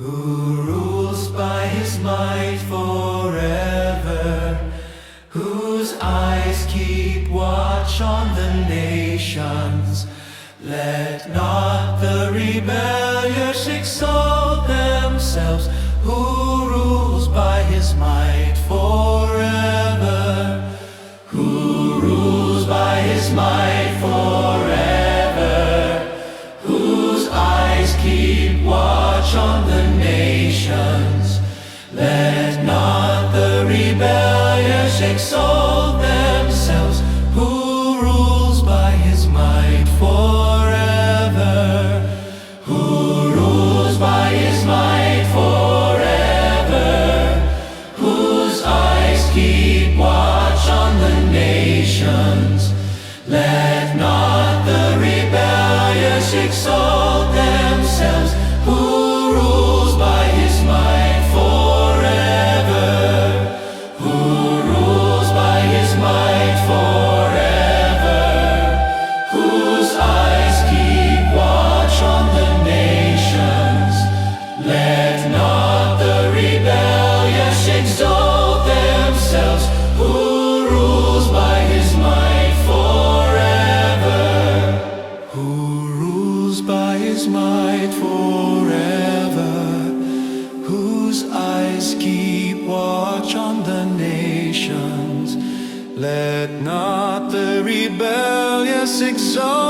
Who rules by his might forever, whose eyes keep watch on the nations. Let not the rebellious exalt themselves, who rules by his might forever, who rules by his might forever, whose eyes keep watch on the nations. Let not the rebellious exalt themselves, who rules by his might forever, who rules by his might forever, whose eyes keep watch on the nations. Let not the rebellious exalt themselves, who rules by his might forever, who rules by his might forever, whose eyes keep watch on the nations. Let not the rebellious exalt themselves, who rules by his might forever, who rules by his might forever, whose eyes keep watch on the nations. Let not the rebellious exalt